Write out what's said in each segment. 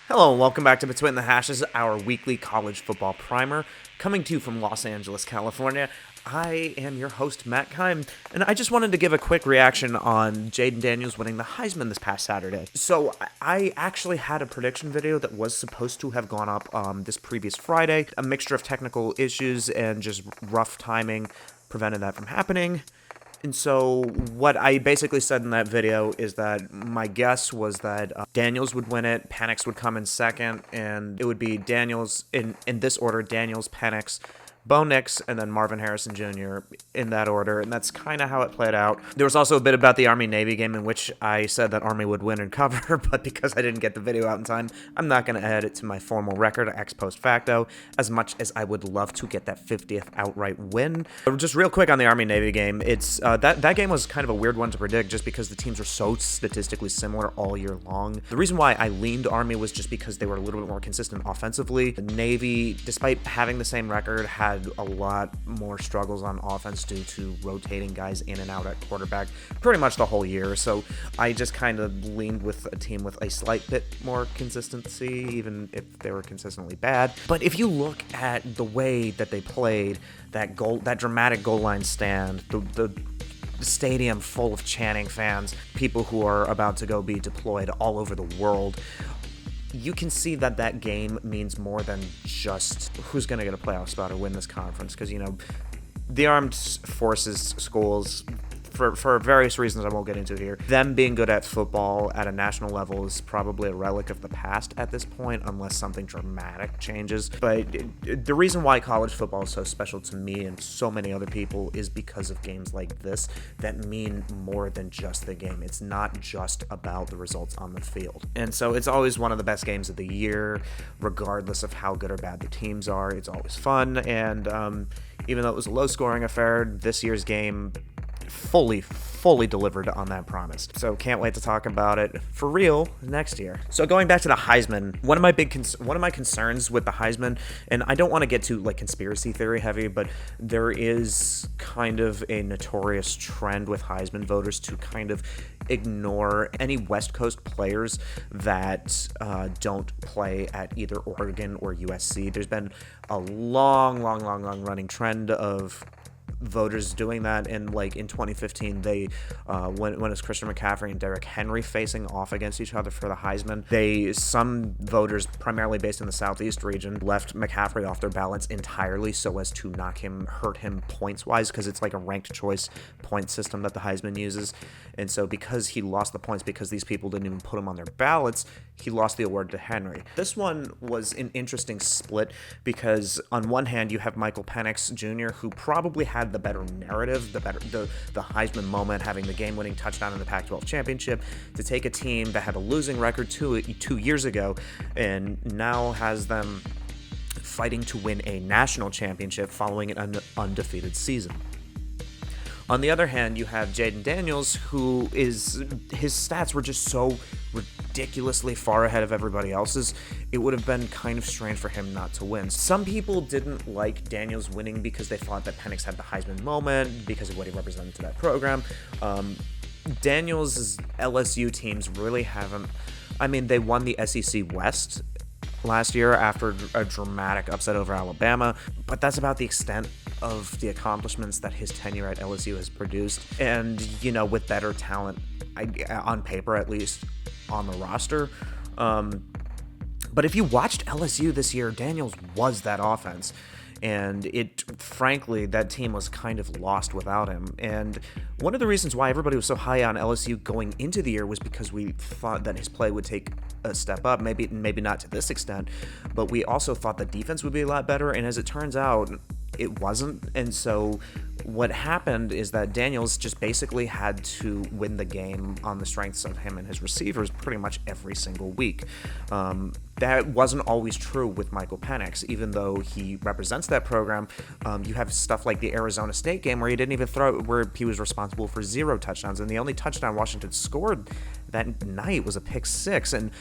Hello and welcome back to Between the Hashes, our weekly college football primer, coming to you from Los Angeles, California. I am your host, Matt Keim, and I just wanted to give a quick reaction on Jayden Daniels winning the Heisman this past Saturday. So I actually had a prediction video that was supposed to have gone up this previous Friday. A mixture of technical issues and just rough timing prevented that from happening. And so what I basically said in that video is that my guess was that Daniels would win it, Penix would come in second, and it would be Daniels, in this order, Daniels, Penix, Bo Nix, and then Marvin Harrison Jr. in that order, and that's kind of how it played out. There was also a bit about the Army-Navy game in which I said that Army would win and cover, but because I didn't get the video out in time, I'm not going to add it to my formal record ex post facto, as much as I would love to get that 50th outright win. But just real quick on the Army-Navy game, it's that game was kind of a weird one to predict just because the teams are so statistically similar all year long. The reason why I leaned Army was just because they were a little bit more consistent offensively. The Navy, despite having the same record, had a lot more struggles on offense due to rotating guys in and out at quarterback pretty much the whole year. So I just kind of leaned with a team with a slight bit more consistency, even if they were consistently bad. But if you look at the way that they played, that dramatic goal line stand, the stadium full of chanting fans, people who are about to go be deployed all over the world, you can see that that game means more than just who's going to get a playoff spot or win this conference. Because, you know, the armed forces schools, for various reasons I won't get into here, them being good at football at a national level is probably a relic of the past at this point, unless something dramatic changes. But the reason why college football is so special to me and so many other people is because of games like this that mean more than just the game. It's not just about the results on the field. And so it's always one of the best games of the year, regardless of how good or bad the teams are. It's always fun, and even though it was a low-scoring affair, this year's game fully delivered on that promise. So can't wait to talk about it for real next year. So going back to the Heisman, one of my concerns with the Heisman, and I don't want to get too like conspiracy theory heavy, but there is kind of a notorious trend with Heisman voters to kind of ignore any West Coast players that don't play at either Oregon or USC. There's been a long running trend of voters doing that, and like in 2015 they when it was Christian McCaffrey and Derrick Henry facing off against each other for the Heisman, some voters primarily based in the Southeast region left McCaffrey off their ballots entirely so as to hurt him points wise, because it's like a ranked choice point system that the Heisman uses. And so because he lost the points because these people didn't even put him on their ballots, he lost the award to Henry. This one was an interesting split because on one hand you have Michael Penix Jr., who probably had the better narrative, the Heisman moment, having the game-winning touchdown in the Pac-12 championship, to take a team that had a losing record two years ago and now has them fighting to win a national championship following an undefeated season. On the other hand, you have Jayden Daniels, his stats were just so ridiculously far ahead of everybody else's. It would have been kind of strange for him not to win. Some people didn't like Daniels winning because they thought that Penix had the Heisman moment because of what he represented to that program. Daniels' LSU teams really haven't. I mean, they won the SEC West last year after a dramatic upset over Alabama, but that's about the extent of the accomplishments that his tenure at LSU has produced. And, you know, with better talent, on paper at least, on the roster. But if you watched LSU this year, Daniels was that offense. And frankly, that team was kind of lost without him. And one of the reasons why everybody was so high on LSU going into the year was because we thought that his play would take a step up, maybe not to this extent, but we also thought the defense would be a lot better. And as it turns out, it wasn't. And so what happened is that Daniels just basically had to win the game on the strengths of him and his receivers pretty much every single week. That wasn't always true with Michael Penix, even though he represents that program. You have stuff like the Arizona State game where he didn't even throw, where he was responsible for 0 touchdowns, and the only touchdown Washington scored that night was a pick 6. And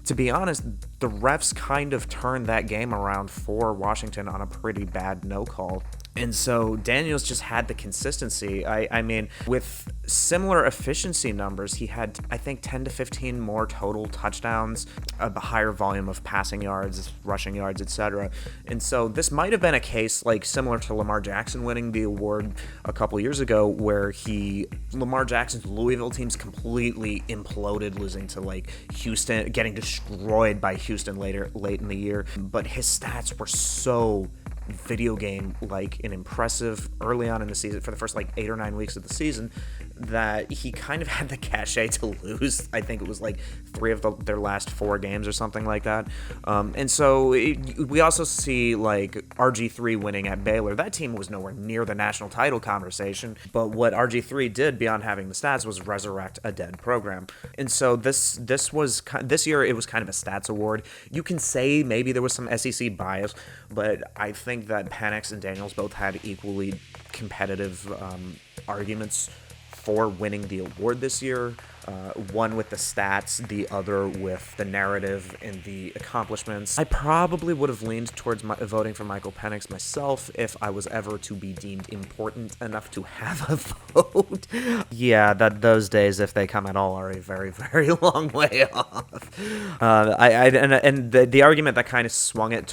to be honest, the refs kind of turned that game around for Washington on a pretty bad no call. And so Daniels just had the consistency. I mean, with similar efficiency numbers, he had, I think, 10 to 15 more total touchdowns, a higher volume of passing yards, rushing yards, etc. And so this might have been a case like similar to Lamar Jackson winning the award a couple years ago, where Lamar Jackson's Louisville teams completely imploded, losing to like Houston, getting destroyed by Houston late in the year. But his stats were so video game like and impressive early on in the season, for the first like 8 or 9 weeks of the season, that he kind of had the cachet to lose. I think it was like 3 of their last 4 games or something like that. And so we also see like RG3 winning at Baylor. That team was nowhere near the national title conversation, but what RG3 did beyond having the stats was resurrect a dead program. And so this year it was kind of a stats award. You can say maybe there was some SEC bias, but I think that Penix and Daniels both had equally competitive arguments for winning the award this year. One with the stats, the other with the narrative and the accomplishments. I probably would have leaned towards voting for Michael Penix myself if I was ever to be deemed important enough to have a vote. Yeah, those days, if they come at all, are a very, very long way off. The argument that kind of swung it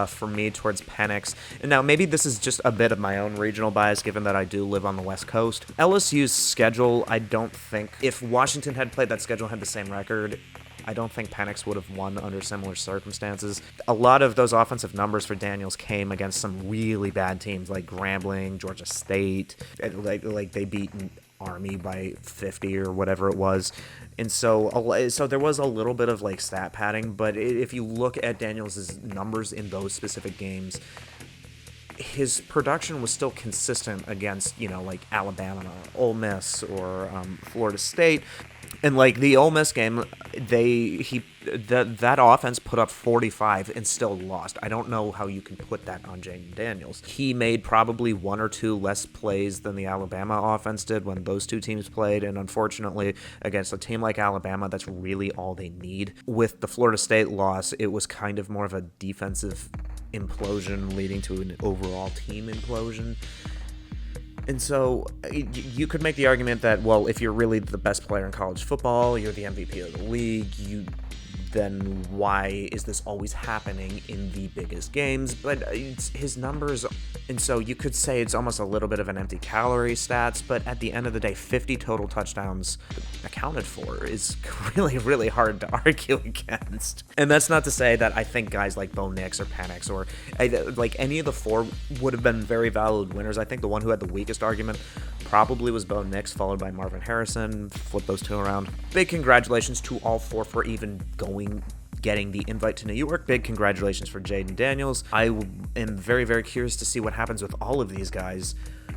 for me towards Penix, and now maybe this is just a bit of my own regional bias, given that I do live on the West Coast. LSU's schedule, I don't think, if Washington had played that schedule, had the same record, I don't think Penix would have won under similar circumstances. A lot of those offensive numbers for Daniels came against some really bad teams like Grambling, Georgia State, like they beat Army by 50 or whatever it was. And so there was a little bit of like stat padding, but if you look at Daniels' numbers in those specific games, his production was still consistent against, like Alabama, Ole Miss, or Florida State. And like the Ole Miss game, that offense put up 45 and still lost. I don't know how you can put that on Jayden Daniels. He made probably 1 or 2 less plays than the Alabama offense did when those two teams played, and unfortunately, against a team like Alabama, that's really all they need. With the Florida State loss, it was kind of more of a defensive implosion leading to an overall team implosion. And so you could make the argument that, well, if you're really the best player in college football, you're the MVP of the league, then why is this always happening in the biggest games? But it's his numbers, and so you could say it's almost a little bit of an empty calorie stats, but at the end of the day, 50 total touchdowns accounted for is really, really hard to argue against. And that's not to say that I think guys like Bo Nix or Penix or like any of the 4 would have been very valid winners. I think the one who had the weakest argument probably was Bo Nix, followed by Marvin Harrison. Flip those 2 around. Big congratulations to all 4 for even getting the invite to New York. Big congratulations for Jayden Daniels. I am very, very curious to see what happens with all of these guys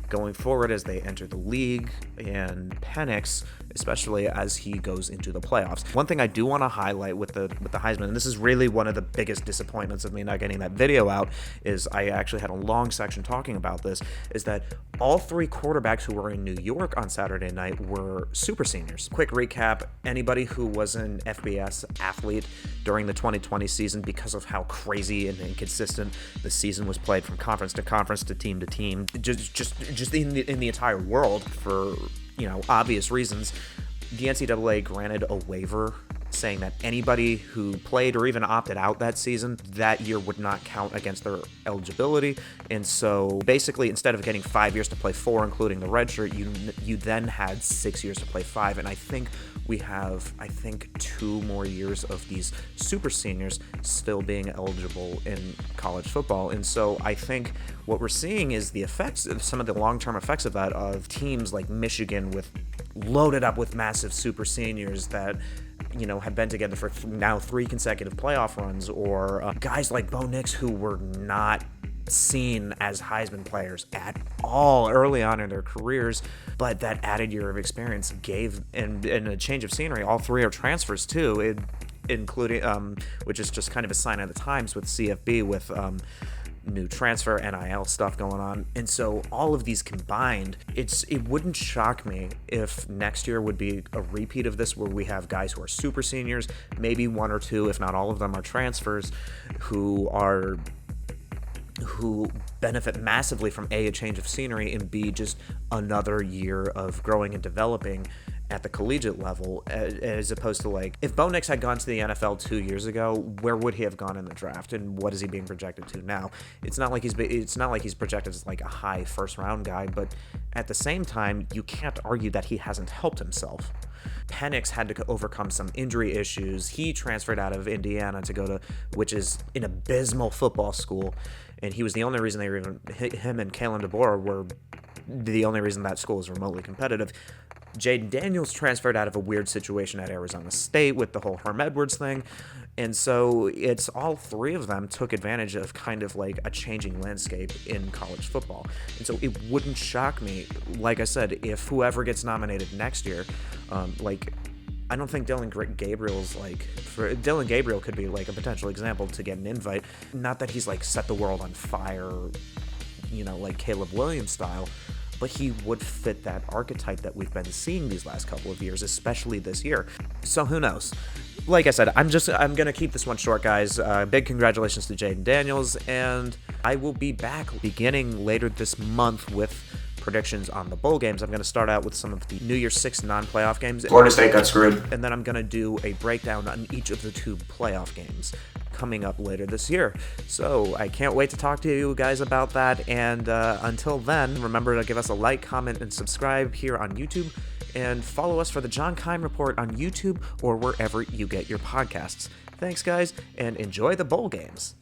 going forward as they enter the league, and Penix, especially as he goes into the playoffs. One thing I do want to highlight with the Heisman, and this is really one of the biggest disappointments of me not getting that video out, is I actually had a long section talking about this, is that all 3 quarterbacks who were in New York on Saturday night were super seniors. Quick recap, anybody who was an FBS athlete during the 2020 season, because of how crazy and inconsistent the season was played from conference to conference to team, just in the entire world for obvious reasons, the NCAA granted a waiver saying that anybody who played or even opted out that season that year would not count against their eligibility. And so basically, instead of getting 5 years to play 4, including the red shirt, you then had 6 years to play 5. And I think we have 2 more years of these super seniors still being eligible in college football. And so I think what we're seeing is the effects of some of the long-term effects of that, of teams like Michigan with loaded up with massive super seniors that have been together for now 3 consecutive playoff runs, or guys like Bo Nix who were not seen as Heisman players at all early on in their careers, but that added year of experience gave, and a change of scenery. All 3 are transfers too, including which is just kind of a sign of the times with CFB, with new transfer NIL stuff going on. And so all of these combined, it wouldn't shock me if next year would be a repeat of this, where we have guys who are super seniors, maybe 1 or 2, if not all of them, are transfers, who are who benefit massively from A, a change of scenery, and B, just another year of growing and developing at the collegiate level, as opposed to, like, if Bo Nix had gone to the NFL 2 years ago, where would he have gone in the draft, and what is he being projected to now? It's not like he's projected as like a high first round guy, but at the same time, you can't argue that he hasn't helped himself. Penix had to overcome some injury issues. He transferred out of Indiana to go to, which is an abysmal football school, and he was the only reason they were even, him and Kalen DeBoer were the only reason that school is remotely competitive. Jayden Daniels transferred out of a weird situation at Arizona State with the whole Herm Edwards thing. And so it's all three of them took advantage of kind of like a changing landscape in college football. And so it wouldn't shock me, like I said, if whoever gets nominated next year, I don't think Dillon Gabriel could be like a potential example to get an invite. Not that he's like set the world on fire, like Caleb Williams style, but he would fit that archetype that we've been seeing these last couple of years, especially this year. So who knows? Like I said, I'm going to keep this one short, guys. Big congratulations to Jayden Daniels, and I will be back beginning later this month with predictions on the bowl games. I'm going to start out with some of the New Year's 6 non-playoff games. Florida State got screwed. And then I'm going to do a breakdown on each of the 2 playoff games coming up later this year. So I can't wait to talk to you guys about that. And until then, remember to give us a like, comment, and subscribe here on YouTube. And follow us for the John Keim Report on YouTube or wherever you get your podcasts. Thanks, guys, and enjoy the bowl games.